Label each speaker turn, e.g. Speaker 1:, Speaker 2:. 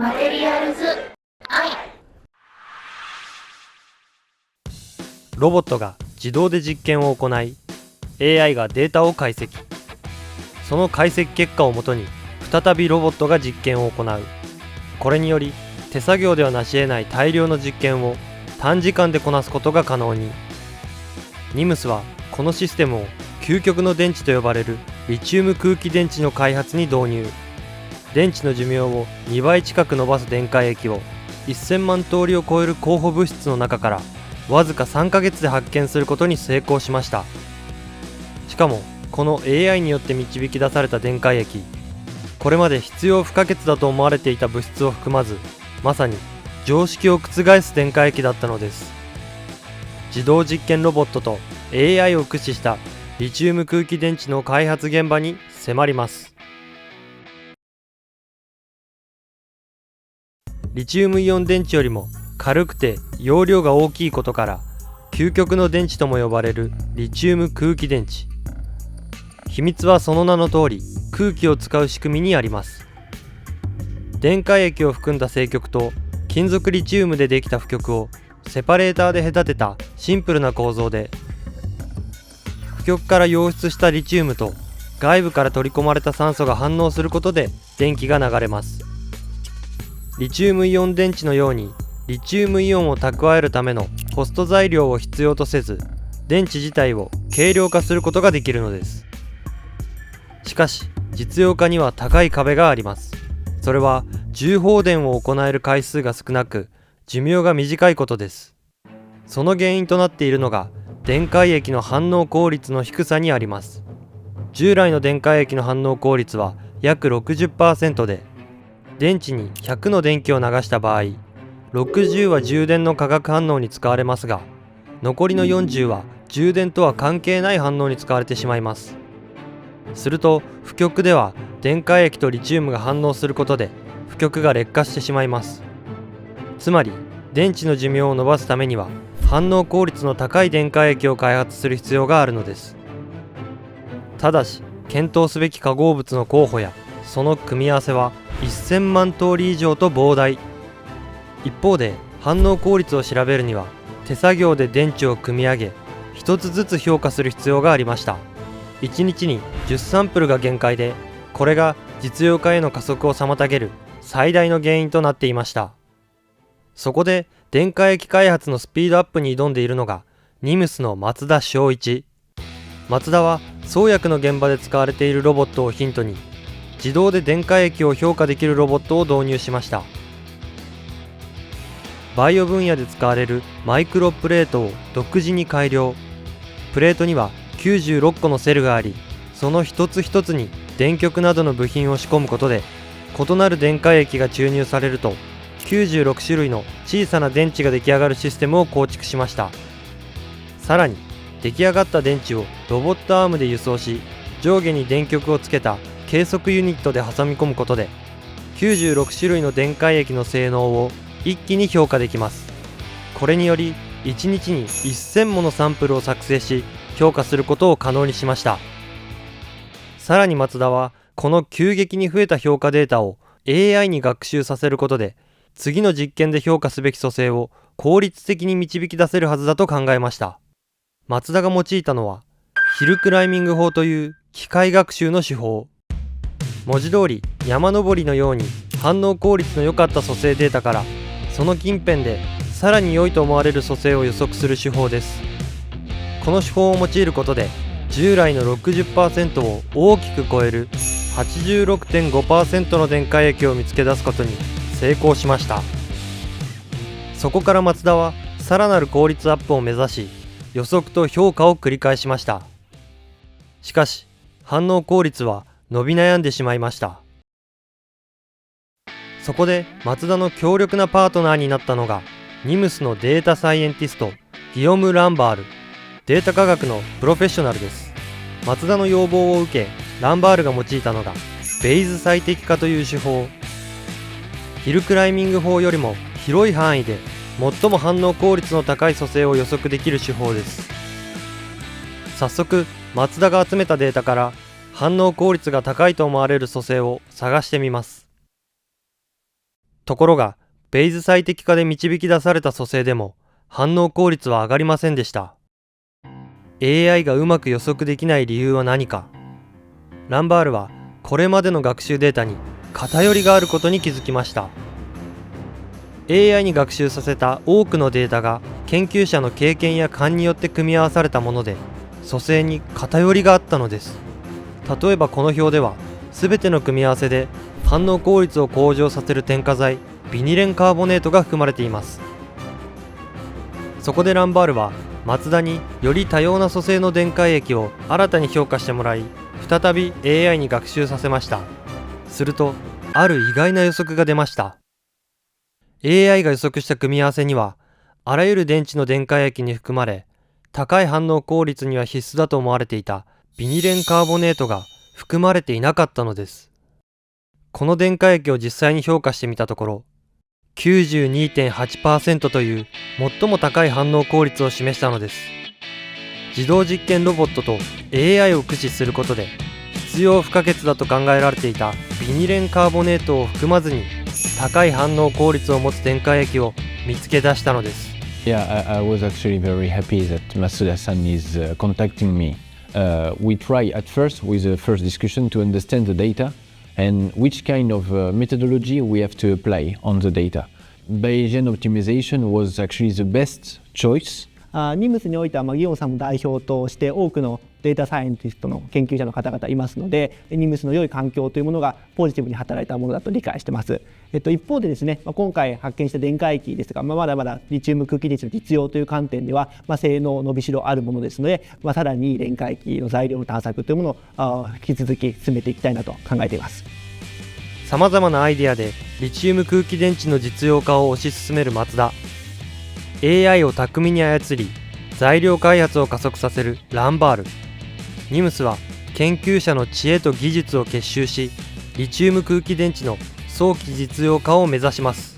Speaker 1: マテリアルズ愛。
Speaker 2: ロボットが自動で実験を行い、 AI がデータを解析。その解析結果をもとに再びロボットが実験を行う。これにより手作業ではなし得ない大量の実験を短時間でこなすことが可能に。NIMS はこのシステムを究極の電池と呼ばれるリチウム空気電池の開発に導入。電池の寿命を2倍近く伸ばす電解液を1000万通りを超える候補物質の中からわずか3ヶ月で発見することに成功しました。しかもこの AI によって導き出された電解液、これまで必要不可欠だと思われていた物質を含まず、まさに常識を覆す電解液だったのです。自動実験ロボットと AI を駆使したリチウム空気電池の開発現場に迫ります。リチウムイオン電池よりも軽くて容量が大きいことから究極の電池とも呼ばれるリチウム空気電池。秘密はその名の通り空気を使う仕組みにあります。電解液を含んだ正極と金属リチウムでできた負極をセパレーターで隔てたシンプルな構造で、負極から溶出したリチウムと外部から取り込まれた酸素が反応することで電気が流れます。リチウムイオン電池のようにリチウムイオンを蓄えるためのホスト材料を必要とせず、電池自体を軽量化することができるのです。しかし実用化には高い壁があります。それは重放電を行える回数が少なく寿命が短いことです。その原因となっているのが電解液の反応効率の低さにあります。従来の電解液の反応効率は約 60% で、電池に100の電気を流した場合、60は充電の化学反応に使われますが、残りの40は充電とは関係ない反応に使われてしまいます。すると負極では電解液とリチウムが反応することで負極が劣化してしまいます。つまり電池の寿命を伸ばすためには反応効率の高い電解液を開発する必要があるのです。ただし検討すべき化合物の候補やその組み合わせは1000万通り以上と膨大。一方で反応効率を調べるには手作業で電池を組み上げ一つずつ評価する必要がありました。1日に10サンプルが限界で、これが実用化への加速を妨げる最大の原因となっていました。そこで電解液開発のスピードアップに挑んでいるのが NIMS の松田正一。松田は創薬の現場で使われているロボットをヒントに自動で電解液を評価できるロボットを導入しました。バイオ分野で使われるマイクロプレートを独自に改良。プレートには96個のセルがあり、その一つ一つに電極などの部品を仕込むことで異なる電解液が注入されると96種類の小さな電池が出来上がるシステムを構築しました。さらに出来上がった電池をロボットアームで輸送し、上下に電極をつけた計測ユニットで挟み込むことで96種類の電解液の性能を一気に評価できます。これにより1日に1000ものサンプルを作成し評価することを可能にしました。さらに松田はこの急激に増えた評価データを AI に学習させることで次の実験で評価すべき組成を効率的に導き出せるはずだと考えました。松田が用いたのはヒルクライミング法という機械学習の手法。文字通り山登りのように反応効率の良かった組成データからその近辺でさらに良いと思われる組成を予測する手法です。この手法を用いることで従来の 60% を大きく超える 86.5% の電解液を見つけ出すことに成功しました。そこから松田はさらなる効率アップを目指し予測と評価を繰り返しました。しかし反応効率は伸び悩んでしまいました。そこで松田の強力なパートナーになったのが NIMS のデータサイエンティストギヨム・ランバール。データ科学のプロフェッショナルです。松田の要望を受けランバールが用いたのがベイズ最適化という手法。ヒルクライミング法よりも広い範囲で最も反応効率の高い組成を予測できる手法です。早速松田が集めたデータから反応効率が高いと思われる組成を探してみます。ところが、ベイズ最適化で導き出された組成でも反応効率は上がりませんでした。AI がうまく予測できない理由は何か。ランバールはこれまでの学習データに偏りがあることに気づきました。AI に学習させた多くのデータが研究者の経験や勘によって組み合わされたもので、組成に偏りがあったのです。例えばこの表では、全ての組み合わせで反応効率を向上させる添加剤ビニレンカーボネートが含まれています。そこでランバールはマツダにより多様な組成の電解液を新たに評価してもらい、再び AI に学習させました。するとある意外な予測が出ました。 AI が予測した組み合わせには、あらゆる電池の電解液に含まれ、高い反応効率には必須だと思われていたビニレンカーボネートが含まれていなかったのです。この電解液を実際に評価してみたところ、92.8% という最も高い反応効率を示したのです。自動実験ロボットと AI を駆使することで、必要不可欠だと考えられていたビニレンカーボネートを含まずに高い反応効率を持つ電解液を見つけ出したのです。
Speaker 3: Yeah, I was actually very happy that Masuda-san is contacting me. We try at first with the first discussion to understand the data and which kind of methodology we have to apply on the data. Bayesian optimization was actually the best choice.
Speaker 4: ニムスにおいては、ギオンさんも代表として多くのデータサイエンティストの研究者の方々いますので、ニムスの良い環境というものがポジティブに働いたものだと理解しています。一方でですね、今回発見した電解液ですが、まだまだリチウム空気電池の実用という観点では、性能伸びしろあるものですので、さらに電解液の材料の探索というものを引き続き進めていきたいなと考えています。
Speaker 2: さまざまなアイデアでリチウム空気電池の実用化を推し進めるマツダ。AI を巧みに操り、材料開発を加速させるランバール。ニムスは研究者の知恵と技術を結集し、リチウム空気電池の早期実用化を目指します。